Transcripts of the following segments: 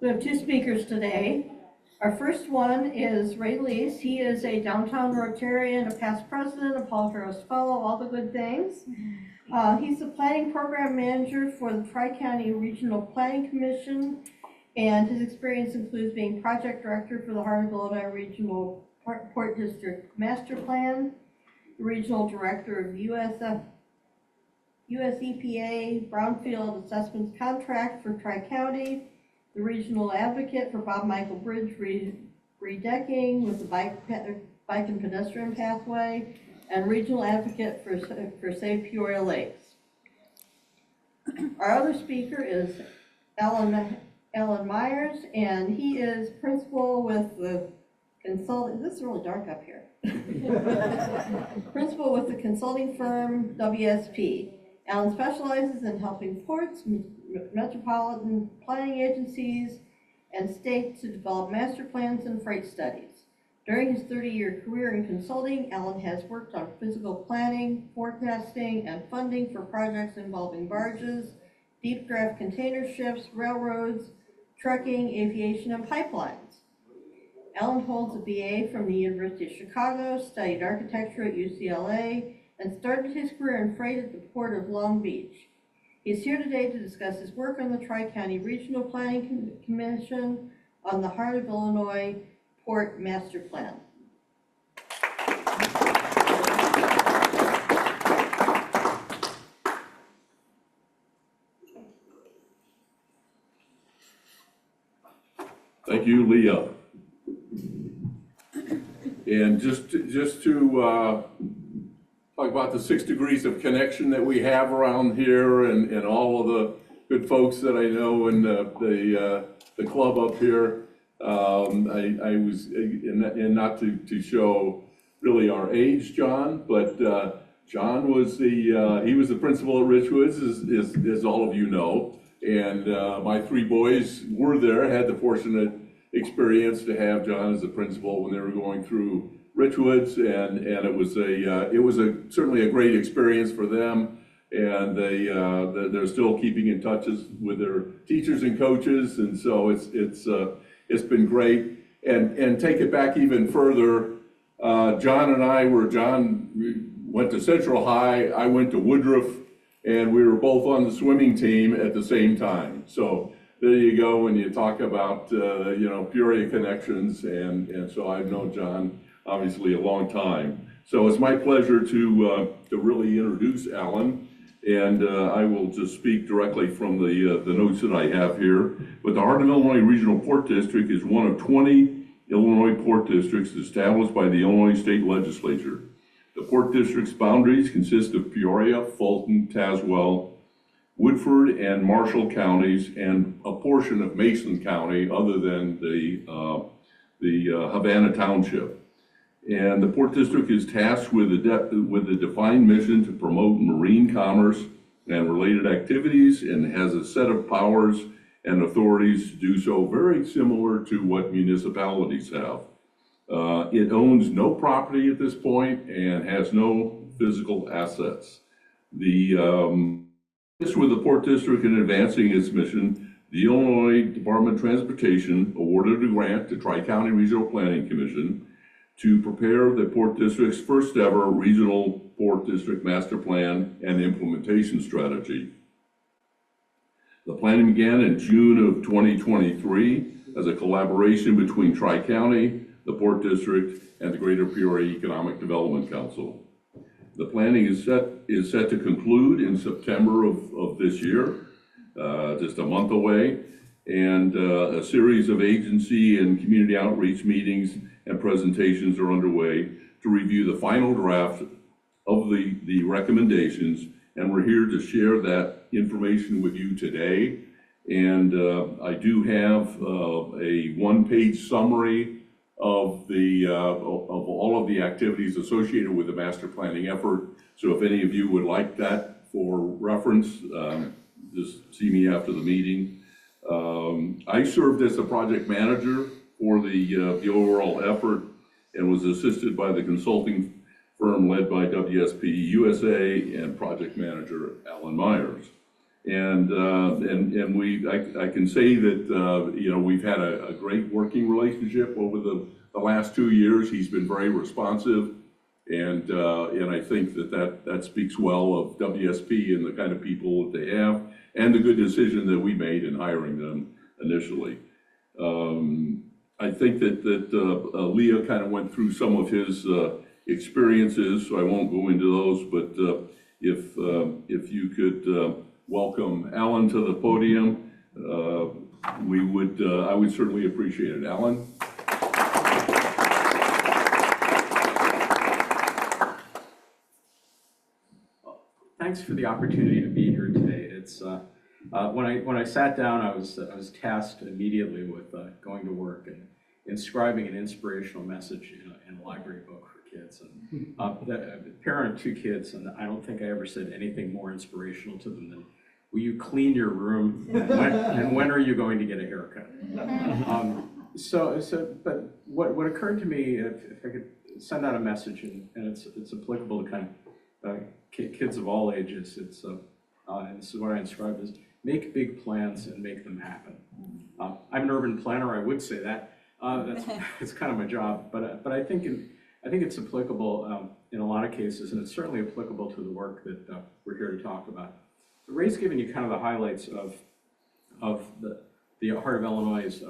We have two speakers today. Our first one is Ray Leese. He is a downtown Rotarian, a past president, a Paul Harris Fellow, all the good things. He's the planning program manager for the Tri-County Regional Planning Commission, and his experience includes being project director for the Heart of Illinois Regional Port District Master Plan, the regional director of US EPA Brownfield Assessments Contract for Tri-County, the regional advocate for Bob Michael Bridge redecking with the bike and pedestrian pathway, and regional advocate for Save Peoria Lakes. Our other speaker is Alan Meyers, and he is principal with the consulting. This is really dark up here. Principal with the consulting firm WSP. Alan specializes in helping ports, metropolitan planning agencies, and states to develop master plans and freight studies. During his 30-year career in consulting, Alan has worked on physical planning, forecasting, and funding for projects involving barges, deep draft container ships, railroads, trucking, aviation, and pipelines. Alan holds a BA from the University of Chicago, studied architecture at UCLA, and started his career in freight at the Port of Long Beach. He's here today to discuss his work on the Tri-County Regional Planning Commission on the Heart of Illinois Port Master Plan. Thank you, Leah. And just to talk about the 6 degrees of connection that we have around here, and all of the good folks that I know in the club up here. I was, and not to show really our age, John, but John was he was the principal at Richwoods, as all of you know, and my 3 boys were there, had the fortunate experience to have John as the principal when they were going through Richwoods, and it was certainly a great experience for them, and they're still keeping in touch with their teachers and coaches, and so it's been great. And take it back even further, John went to Central High, I went to Woodruff, and we were both on the swimming team at the same time. So there you go, when you talk about Peoria connections, and so I've known John obviously a long time. So it's my pleasure to really introduce Alan, and I will just speak directly from the notes that I have here. But the Heart of Illinois Regional Port District is one of 20 Illinois port districts established by the Illinois State Legislature. The port district's boundaries consist of Peoria, Fulton, Tazewell, Woodford, and Marshall counties, and a portion of Mason County, other than the Havana Township. And the Port District is tasked with a defined mission to promote marine commerce and related activities, and has a set of powers and authorities to do so very similar to what municipalities have. It owns no property at this point and has no physical assets. With the Port District in advancing its mission, the Illinois Department of Transportation awarded a grant to Tri-County Regional Planning Commission to prepare the Port District's first ever Regional Port District Master Plan and Implementation Strategy. The planning began in June of 2023 as a collaboration between Tri-County, the Port District, and the Greater Peoria Economic Development Council. The planning is set to conclude in September of this year, just a month away, and a series of agency and community outreach meetings and presentations are underway to review the final draft of the recommendations, and we're here to share that information with you today. And I do have a one-page summary of all of the activities associated with the master planning effort. So if any of you would like that for reference, just see me after the meeting. I served as a project manager for the overall effort, and was assisted by the consulting firm led by WSP USA and project manager Alan Meyers. And I can say that, you know, we've had a great working relationship over the last 2 years. He's been very responsive, and I think that speaks well of WSP and the kind of people that they have, and the good decision that we made in hiring them initially. I think that Leah kind of went through some of his experiences, so I won't go into those, but if you could welcome Alan to the podium, I would certainly appreciate it. Alan? Thanks for the opportunity to be here today. It's when I sat down, I was tasked immediately with going to work and inscribing an inspirational message in a library book for kids. And the parent of 2 kids, and I don't think I ever said anything more inspirational to them than, "Will you clean your room? And when are you going to get a haircut?" But what occurred to me, if I could send out a message, and it's applicable to kind of kids of all ages, and this is what I inscribed, is make big plans and make them happen. I'm an urban planner, I would say that. It's kind of my job, but I think it's applicable in a lot of cases, and it's certainly applicable to the work that we're here to talk about. So Ray's given you kind of the highlights of the Heart of Illinois'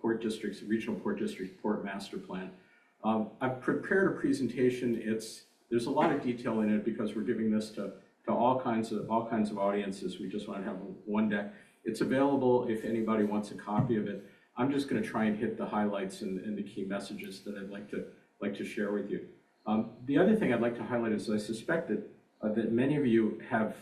Port District's Regional Port District Port Master Plan. I've prepared a presentation. There's a lot of detail in it because we're giving this to all kinds of audiences. We just want to have one deck. It's available if anybody wants a copy of it. I'm just going to try and hit the highlights and the key messages that I'd like to share with you. The other thing I'd like to highlight is I suspect that many of you have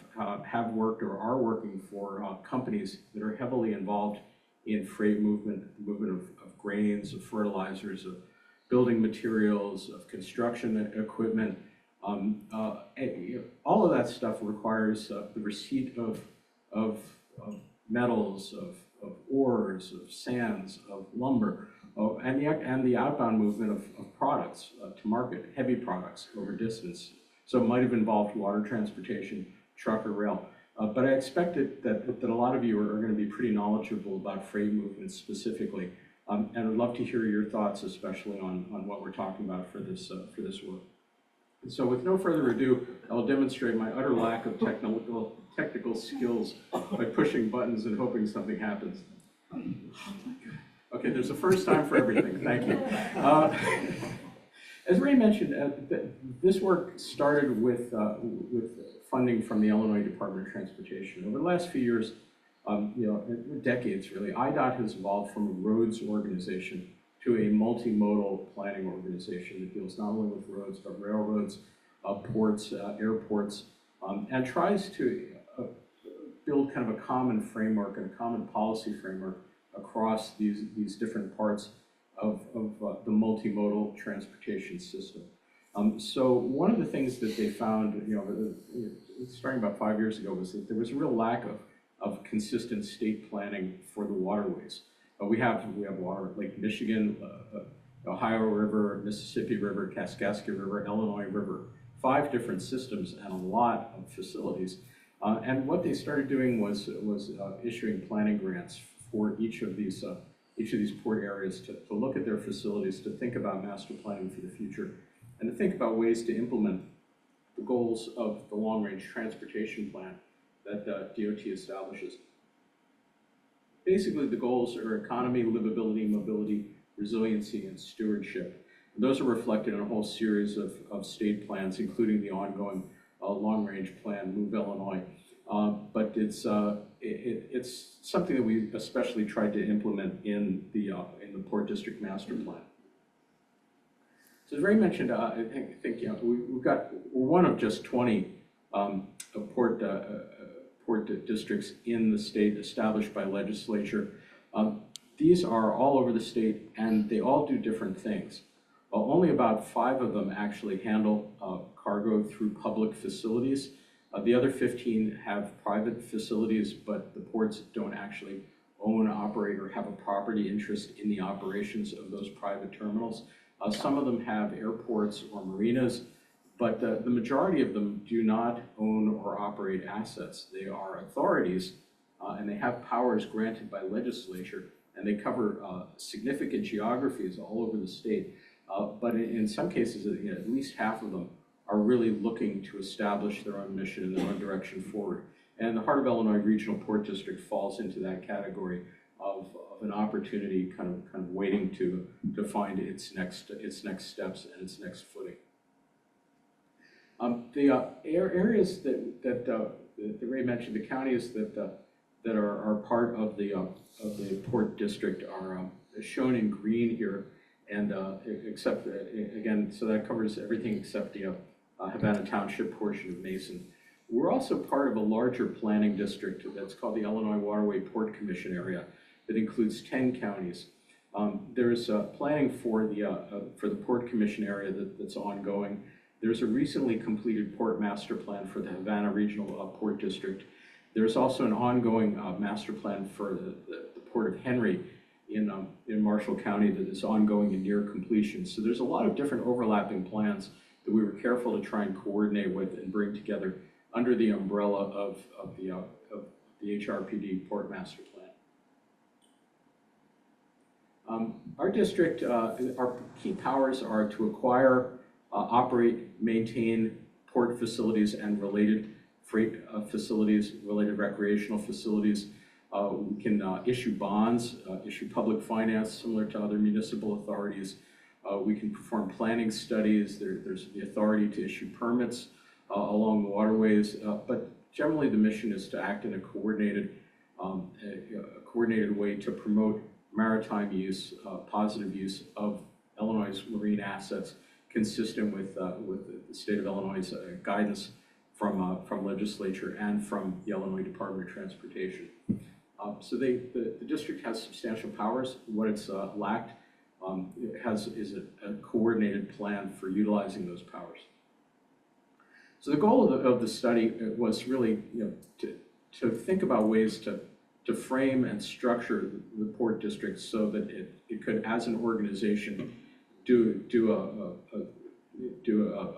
worked or are working for companies that are heavily involved in freight movement of grains, of fertilizers, of building materials, of construction equipment. All of that stuff requires the receipt of metals, of ores, of sands, of lumber, and the outbound movement of products to market, heavy products over distance. So it might have involved water transportation, truck or rail. But I expect that a lot of you are going to be pretty knowledgeable about freight movement specifically. And I'd love to hear your thoughts, especially on what we're talking about for this work. So with no further ado, I'll demonstrate my utter lack of technical skills by pushing buttons and hoping something happens. Okay, there's a first time for everything. Thank you. As Ray mentioned, this work started with funding from the Illinois Department of Transportation. Over the last few years, decades really, IDOT has evolved from a roads organization to a multimodal planning organization that deals not only with roads, but railroads, ports, airports, and tries to build kind of a common framework and a common policy framework across these different parts of the multimodal transportation system. So one of the things that they found, starting about 5 years ago, was that there was a real lack of consistent state planning for the waterways. We have water, Lake Michigan, Ohio River, Mississippi River, Kaskaskia River, Illinois River, 5 different systems and a lot of facilities. And what they started doing was issuing planning grants for each of these port areas to look at their facilities, to think about master planning for the future, and to think about ways to implement the goals of the long-range transportation plan that DOT establishes. Basically, the goals are economy, livability, mobility, resiliency, and stewardship. And those are reflected in a whole series of state plans, including the ongoing long-range plan, Move Illinois. But it's something that we especially tried to implement in the Port District Master Plan. So as Ray mentioned, I think we're one of just 20 port districts in the state established by legislature. These are all over the state, and they all do different things. Only about 5 of them actually handle cargo through public facilities. The other 15 have private facilities, but the ports don't actually own, operate, or have a property interest in the operations of those private terminals. Some of them have airports or marinas, But the majority of them do not own or operate assets. They are authorities, and they have powers granted by legislature, and they cover significant geographies all over the state. But in some cases, at least half of them are really looking to establish their own mission and their own direction forward. And the Heart of Illinois Regional Port District falls into that category of an opportunity, kind of waiting to find its next steps and its next footing. The areas that Ray mentioned, the counties that are part of the Port District are shown in green here, and except again, so that covers everything except the Havana Township portion of Mason. We're also part of a larger planning district that's called the Illinois Waterway Port Commission area that includes 10 counties. There's planning for the Port Commission area that's ongoing. There's a recently completed port master plan for the Havana Regional Port District. There's also an ongoing master plan for the Port of Henry in Marshall County that is ongoing and near completion. So there's a lot of different overlapping plans that we were careful to try and coordinate with and bring together under the umbrella of the HRPD Port Master Plan. Our district, our key powers are to acquire, operate, maintain port facilities and related freight facilities, related recreational facilities. We can issue bonds, issue public finance similar to other municipal authorities. We can perform planning studies. There's the authority to issue permits along the waterways, but generally the mission is to act in a coordinated way to promote maritime use, positive use of Illinois' marine assets, consistent with the state of Illinois' guidance from legislature and from the Illinois Department of Transportation. So the district has substantial powers. What it's lacked is a coordinated plan for utilizing those powers. So the goal of the study was really, to think about ways to frame and structure the port district so that it could, as an organization, do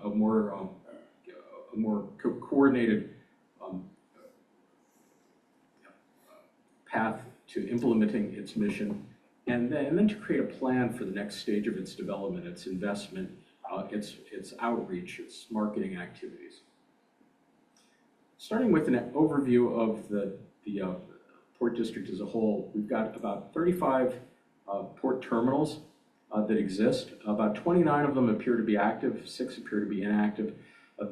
a more coordinated path to implementing its mission, and then to create a plan for the next stage of its development, its investment, its outreach, its marketing activities. Starting with an overview of the Port District as a whole, we've got about 35 port terminals that exist. About 29 of them appear to be active, 6 appear to be inactive.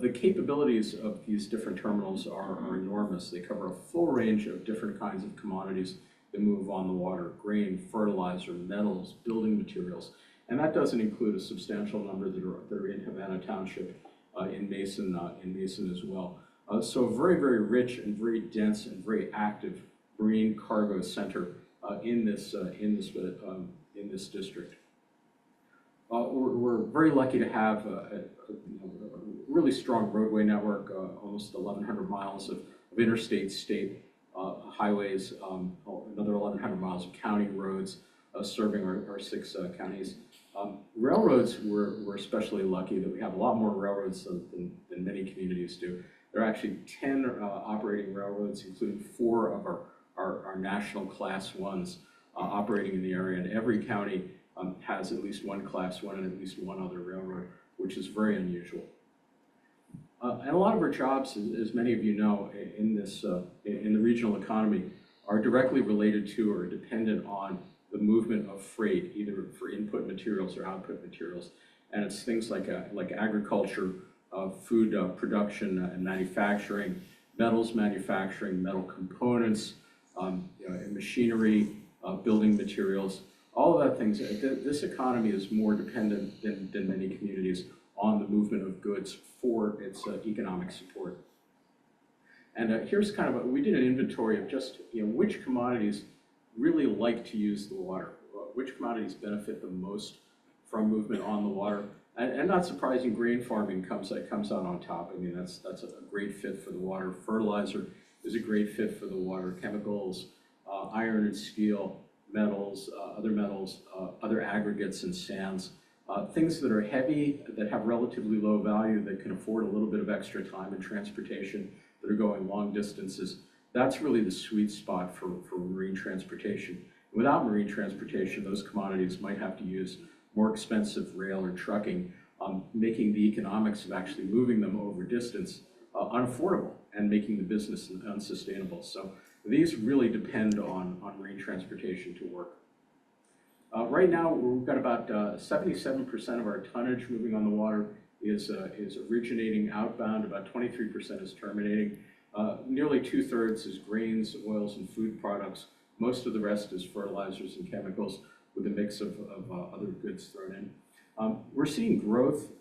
The capabilities of these different terminals are enormous. They cover a full range of different kinds of commodities that move on the water: grain, fertilizer, metals, building materials. And that doesn't include a substantial number that are in Havana Township, in Mason as well. So a very, very rich and very dense and very active marine cargo center in this district. We're very lucky to have a really strong roadway network, almost 1,100 miles of interstate, state highways, another 1,100 miles of county roads serving our 6 counties. Railroads, we're especially lucky that we have a lot more railroads than many communities do. There are actually 10 operating railroads, including 4 of our national Class 1s operating in the area, and every county has at least one Class 1 and at least one other railroad, which is very unusual. And a lot of our jobs, as many of you know, in the regional economy, are directly related to or dependent on the movement of freight, either for input materials or output materials. And it's things like agriculture, food production and manufacturing, metals manufacturing, metal components, machinery, building materials, all of that things. This economy is more dependent than many communities on the movement of goods for its economic support. And here's kind of we did an inventory of just which commodities really like to use the water, which commodities benefit the most from movement on the water. And not surprising, grain farming comes out on top. I mean, that's a great fit for the water. Fertilizer is a great fit for the water. Chemicals, iron and steel, metals, other aggregates and sands, Things that are heavy, that have relatively low value, that can afford a little bit of extra time in transportation, that are going long distances, that's really the sweet spot for marine transportation. Without marine transportation, those commodities might have to use more expensive rail or trucking, making the economics of actually moving them over distance unaffordable and making the business unsustainable. So these really depend on marine transportation to work. Right now, we've got about 77% of our tonnage moving on the water is originating outbound, about 23% is terminating. Nearly 2/3 is grains, oils, and food products. Most of the rest is fertilizers and chemicals with a mix of other goods thrown in. We're seeing growth.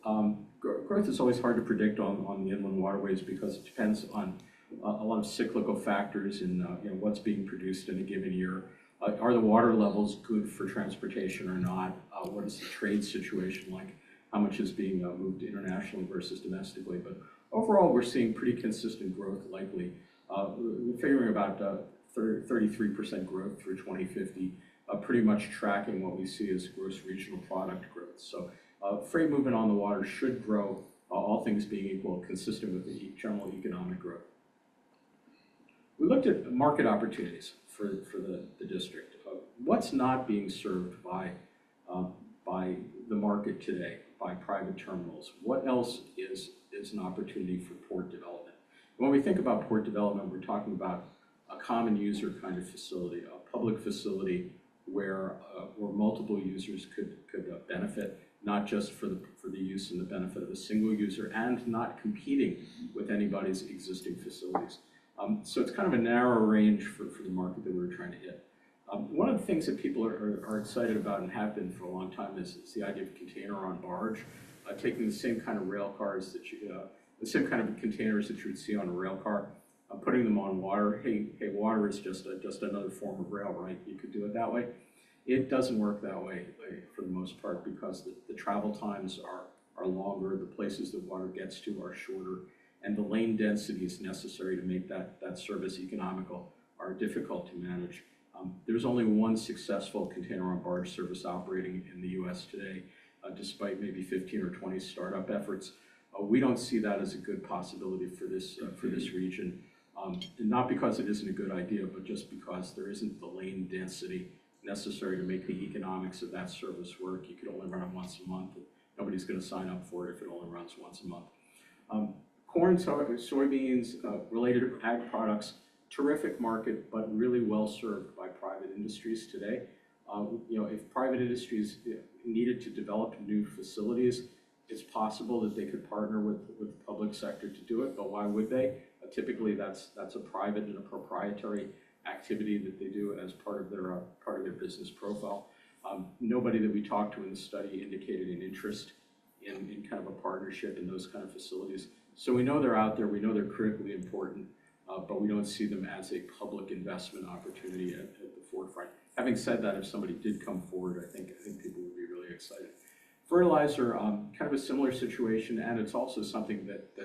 Growth is always hard to predict on the inland waterways because it depends on a lot of cyclical factors in what's being produced in a given year. Are the water levels good for transportation or not? What is the trade situation like? How much is being moved internationally versus domestically? But overall, we're seeing pretty consistent growth likely. We're figuring about 33% growth through 2050, pretty much tracking what we see as gross regional product growth. So freight movement on the water should grow, all things being equal, consistent with the general economic growth. We looked at market opportunities for the district. What's not being served by the market today, by private terminals? What else is an opportunity for port development? When we think about port development, we're talking about a common user kind of facility, a public facility where multiple users could benefit, not just for the use and the benefit of a single user, and not competing with anybody's existing facilities. So it's kind of a narrow range for the market that we're trying to hit. One of the things that people are excited about and have been for a long time is the idea of container on barge, taking the same kind of rail cars that the same kind of containers that you would see on a rail car, putting them on water. Hey, water is just another form of rail, right? You could do it that way. It doesn't work that way for the most part because the travel times are longer, the places that water gets to are shorter, and the lane densities necessary to make that service economical are difficult to manage. There's only one successful container on barge service operating in the U.S. today, despite maybe 15 or 20 startup efforts. We don't see that as a good possibility for this region, not because it isn't a good idea, but just because there isn't the lane density necessary to make the economics of that service work. You could only run it once a month, and nobody's going to sign up for it if it only runs once a month. Corn, soybeans, related ag products, terrific market, but really well served by private industries today. If private industries needed to develop new facilities, it's possible that they could partner with the public sector to do it, but why would they? Typically, that's a private and a proprietary activity that they do as part of their business profile. Nobody that we talked to in the study indicated an interest in kind of a partnership in those kind of facilities. So we know they're out there, we know they're critically important, but we don't see them as a public investment opportunity at the forefront. Having said that, if somebody did come forward, I think people would be really excited. Fertilizer, kind of a similar situation, and it's also something that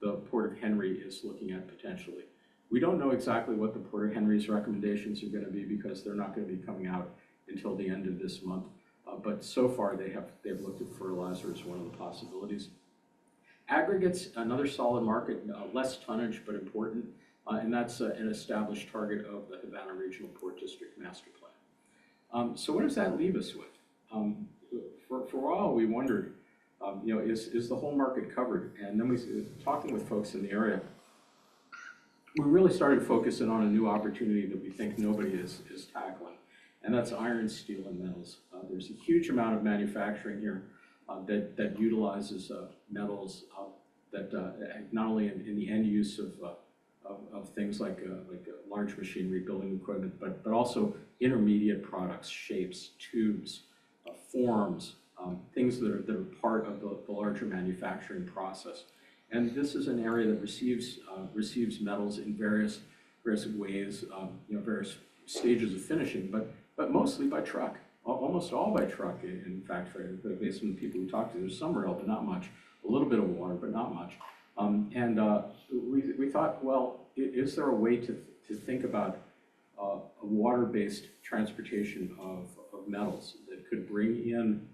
the Port of Henry is looking at potentially. We don't know exactly what the Port of Henry's recommendations are going to be because they're not going to be coming out until the end of this month. But so far, they've looked at fertilizer as one of the possibilities. Aggregates, another solid market, less tonnage but important, and that's an established target of the Havana Regional Port District Master Plan. So what does that leave us with? For a while, we wondered, is the whole market covered? And then talking with folks in the area, we really started focusing on a new opportunity that we think nobody is tackling, and that's iron, steel, and metals. There's a huge amount of manufacturing here that utilizes metals that not only in the end use of things like large machinery, building equipment, but also intermediate products, shapes, tubes, forms, things that are part of the larger manufacturing process. And this is an area that receives metals in various ways, various stages of finishing, but mostly by truck. Almost all by truck, in fact, based on the people we talked to. There's some rail, but not much. A little bit of water, but not much. We thought, well, is there a way to think about a water-based transportation of metals that could bring in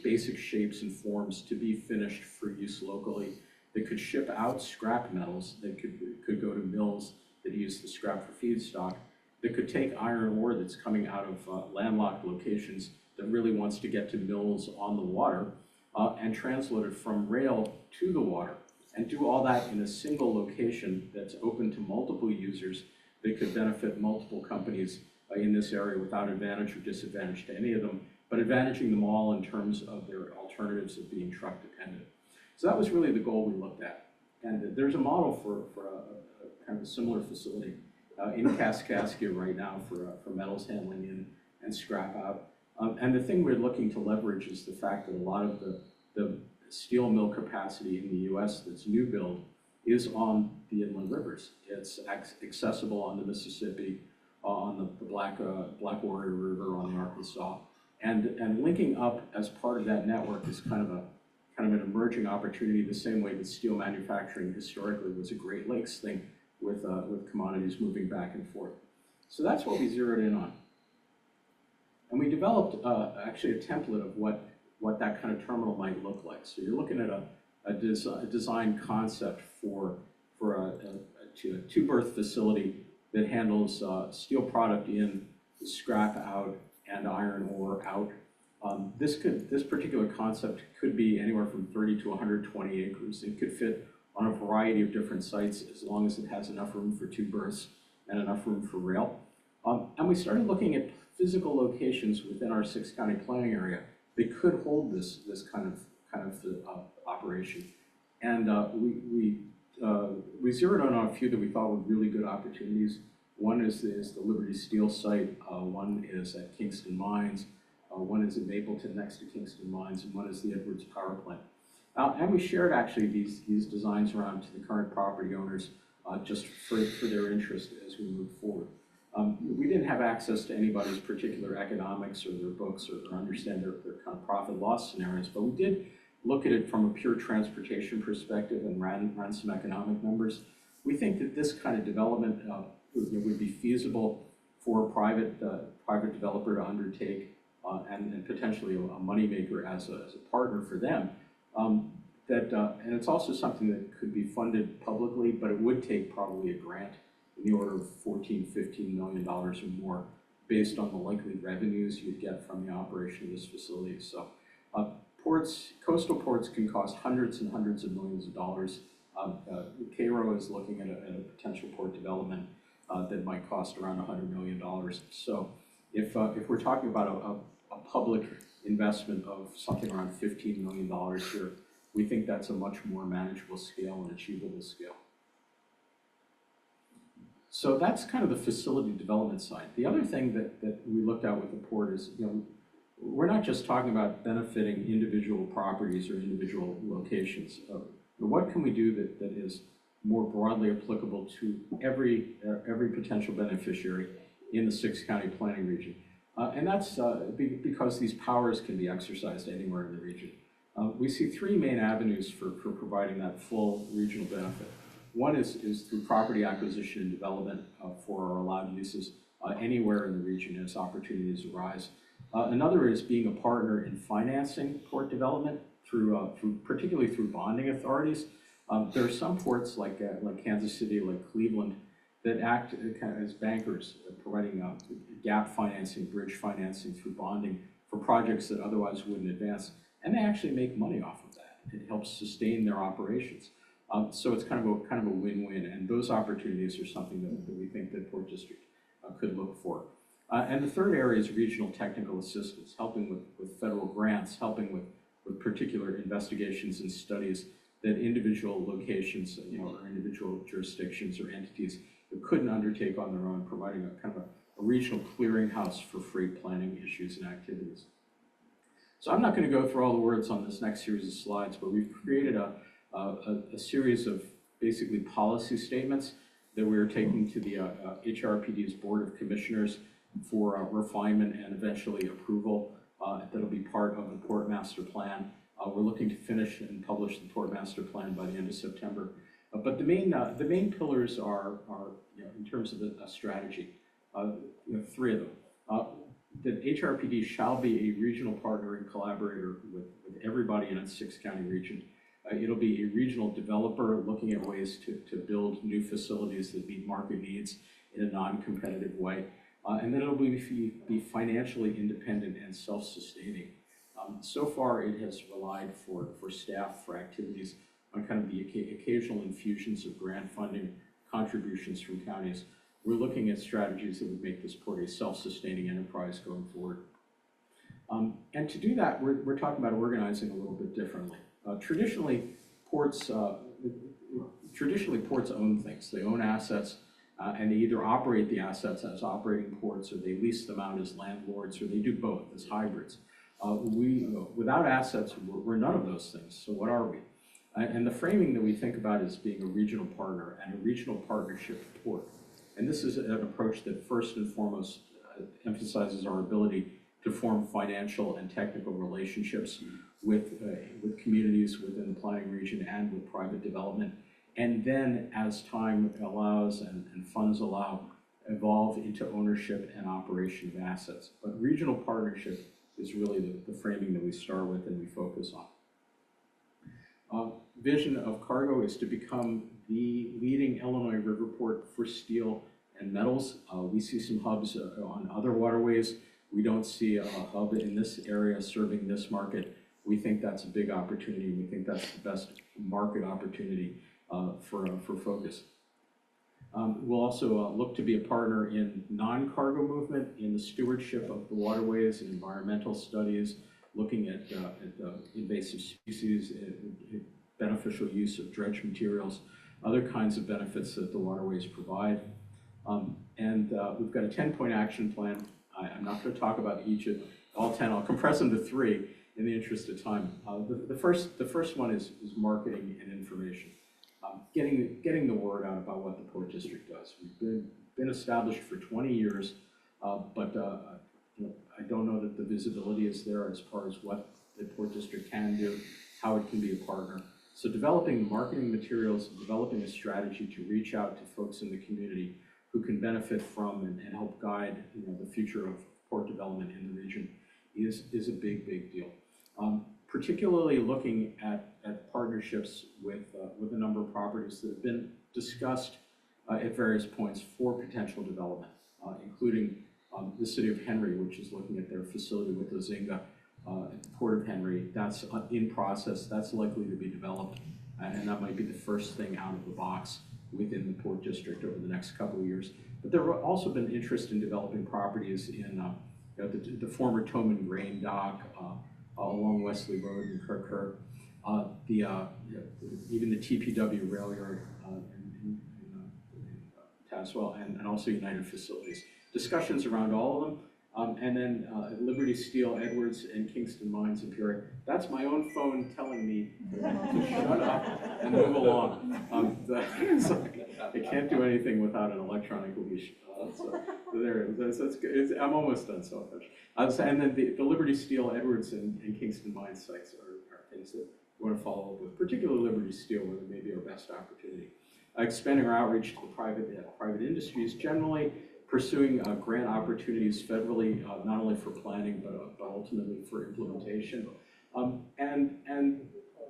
basic shapes and forms to be finished for use locally, that could ship out scrap metals, that could go to mills that use the scrap for feedstock, that could take iron ore that's coming out of landlocked locations that really wants to get to mills on the water, and transload it from rail to the water, and do all that in a single location that's open to multiple users that could benefit multiple companies in this area without advantage or disadvantage to any of them, but advantaging them all in terms of their alternatives of being truck dependent. So that was really the goal we looked at. And there's a model for a kind of a similar facility in Kaskaskia right now for metals handling in and scrap out. And the thing we're looking to leverage is the fact that a lot of the steel mill capacity in the US that's new build is on the inland rivers. It's accessible on the Mississippi, on the Blackwater River, on the Arkansas. And linking up as part of that network is kind of an emerging opportunity, the same way that steel manufacturing historically was a Great Lakes thing with commodities moving back and forth. So that's what we zeroed in on. And we developed actually a template of what that kind of terminal might look like. So you're looking at a design concept for a two-berth facility that handles steel product in, scrap out, and iron ore out. This particular concept could be anywhere from 30 to 120 acres. It could fit on a variety of different sites as long as it has enough room for two berths and enough room for rail. And we started looking at physical locations within our 6-county planning area that could hold this kind of operation. And we zeroed in on a few that we thought were really good opportunities. One is the Liberty Steel site, one is at Kingston Mines, one is in Mapleton next to Kingston Mines, and one is the Edwards Power Plant. And we shared actually these designs around to the current property owners just for their interest as we move forward. We didn't have access to anybody's particular economics or their books or understand their kind of profit loss scenarios, but we did look at it from a pure transportation perspective and ran some economic numbers. We think that this kind of development would be feasible for a private developer to undertake and potentially a moneymaker as a partner for them. And it's also something that could be funded publicly, but it would take probably a grant in the order of $14, $15 million or more based on the likely revenues you'd get from the operation of this facility. So coastal ports can cost hundreds and hundreds of millions of dollars. Cairo is looking at a potential port development that might cost around $100 million. So if we're talking about a public investment of something around $15 million here, we think that's a much more manageable scale and achievable scale. So that's kind of the facility development side. The other thing that we looked at with the port is, we're not just talking about benefiting individual properties or individual locations. What can we do that is more broadly applicable to every potential beneficiary in the 6-county planning region? And that's because these powers can be exercised anywhere in the region. We see 3 main avenues for providing that full regional benefit. One is through property acquisition and development for our allowed uses anywhere in the region as opportunities arise. Another is being a partner in financing port development particularly through bonding authorities. There are some ports like Kansas City, like Cleveland, that act kind of as bankers, providing gap financing, bridge financing through bonding for projects that otherwise wouldn't advance. And they actually make money off of that. It helps sustain their operations. So it's kind of a win-win, and those opportunities are something that we think that Port District could look for. And the third area is regional technical assistance, helping with federal grants, helping with particular investigations and studies that individual locations, or individual jurisdictions or entities that couldn't undertake on their own, providing a kind of a regional clearinghouse for freight planning issues and activities. So I'm not going to go through all the words on this next series of slides, but we've created a series of basically policy statements that we're taking to the HRPD's Board of Commissioners for refinement and eventually approval. That'll be part of the Port Master Plan. We're looking to finish and publish the Port Master Plan by the end of September. But the main pillars are in terms of the strategy, 3 of them. that HRPD shall be a regional partner and collaborator with everybody in its 6-county region. It'll be a regional developer looking at ways to build new facilities that meet market needs in a non-competitive way. And then it'll be financially independent and self-sustaining. So far, it has relied for staff, for activities on kind of the occasional infusions of grant funding, contributions from counties. We're looking at strategies that would make this port a self-sustaining enterprise going forward. And to do that, we're talking about organizing a little bit differently. Traditionally, ports own things. They own assets, and they either operate the assets as operating ports, or they lease them out as landlords, or they do both as hybrids. Without assets, we're none of those things. So what are we? And the framing that we think about is being a regional partner and a regional partnership port. And this is an approach that first and foremost emphasizes our ability to form financial and technical relationships with communities within the planning region and with private development. And then as time allows and funds allow, evolve into ownership and operation of assets. But regional partnership is really the framing that we start with and we focus on. Vision of Cargo is to become the leading Illinois river port for steel and metals. We see some hubs on other waterways. We don't see a hub in this area serving this market. We think that's a big opportunity. We think that's the best market opportunity for focus. We'll also look to be a partner in non-cargo movement, in the stewardship of the waterways, and environmental studies, looking at invasive species, beneficial use of dredge materials, other kinds of benefits that the waterways provide. We've got a 10-point action plan. I'm not going to talk about each of all 10. I'll compress them to 3 in the interest of time. The first one is marketing and information. Getting the word out about what the Port District does. We've been established for 20 years, but I don't know that the visibility is there as far as what the Port District can do, how it can be a partner. So developing marketing materials, developing a strategy to reach out to folks in the community who can benefit from and help guide the future of port development in the region is a big deal. Particularly looking at partnerships with a number of properties that have been discussed at various points for potential development, including the city of Henry, which is looking at their facility with Ozinga, Port of Henry. That's in process. That's likely to be developed, and that might be the first thing out of the box within the Port District over the next couple of years. But there have also been interest in developing properties in the former Toman Grain Dock, along Wesley Road in Kirk, even the TPW rail yard in Tazewell, and also United Facilities. Discussions around all of them. And then Liberty Steel, Edwards, and Kingston Mines in Peoria. That's my own phone telling me to shut up and move along. I can't do anything without an electronic leash. So there it is. I'm almost done, selfish. And then the Liberty Steel, Edwards, and Kingston Mines sites are things that we want to follow up with, particularly Liberty Steel, where they may be our best opportunity. Expanding our outreach to the private industries generally, pursuing grant opportunities federally, not only for planning, but ultimately for implementation. And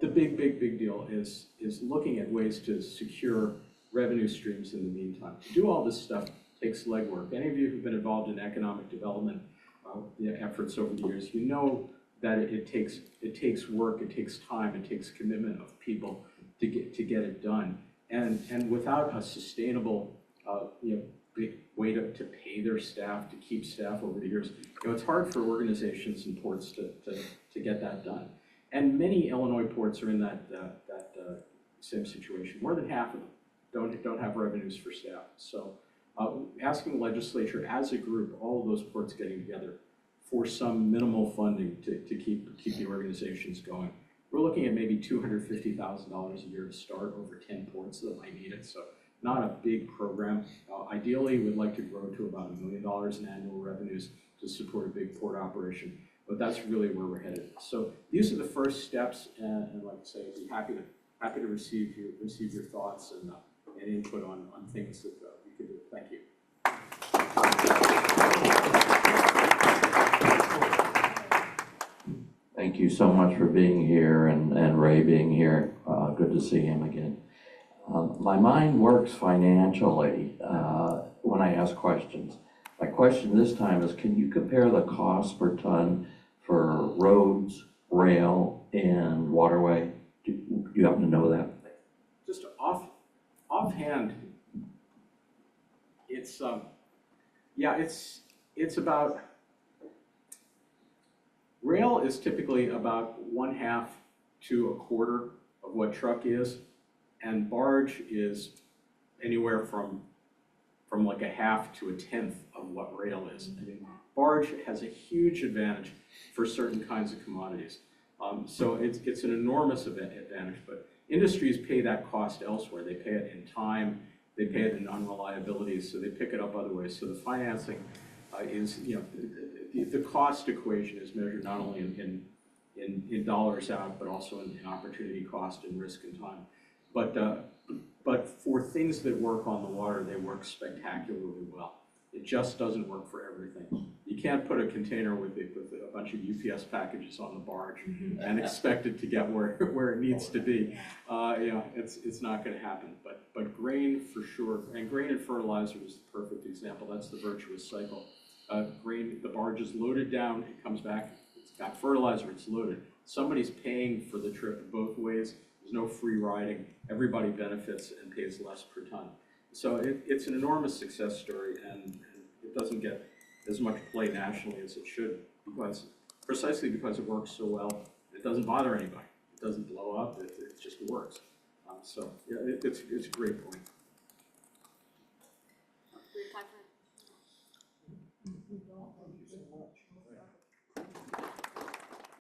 the big deal is looking at ways to secure revenue streams in the meantime. To do all this stuff takes legwork. Any of you who've been involved in economic development efforts over the years, you know that it takes work, it takes time, it takes commitment of people to get it done. And without a sustainable big way to pay their staff, to keep staff over the years, it's hard for organizations and ports to get that done. And many Illinois ports are in that same situation. More than half of them don't have revenues for staff. So asking the legislature as a group, all of those ports getting together for some minimal funding to keep the organizations going. We're looking at maybe $250,000 a year to start over 10 ports that might need it. So not a big program. Ideally, we'd like to grow to about $1 million in annual revenues to support a big port operation, but that's really where we're headed. So these are the first steps, and like I say, I'd be happy to receive your thoughts and input on things that we could do. Thank you. so much for being here and Ray being here. Good to see him again. My mind works financially when I ask questions. My question this time is, can you compare the cost per ton for roads, rail, and waterway? Do you happen to know that? Just offhand, it's it's about, rail is typically about 1/2 to 1/4 of what truck is, and barge is anywhere from like 1/2 to 1/10 of what rail is. I mean, barge has a huge advantage for certain kinds of commodities. So it's an enormous advantage, but industries pay that cost elsewhere. They pay it in time, they pay it in unreliabilities, so they pick it up other ways. So the financing is, the cost equation is measured not only in dollars out, but also in opportunity cost and risk and time. But for things that work on the water, they work spectacularly well. It just doesn't work for everything. You can't put a container with a bunch of UPS packages on the barge and expect it to get where it needs to be. It's not going to happen. But grain for sure, and grain and fertilizer is the perfect example. That's the virtuous cycle. Grain, the barge is loaded down, it comes back, it's got fertilizer, it's loaded. Somebody's paying for the trip both ways. There's no free riding. Everybody benefits and pays less per ton. So it's an enormous success story, and it doesn't get as much play nationally as it should, precisely because it works so well. It doesn't bother anybody. It doesn't blow up. It just works. So yeah, it's a great point.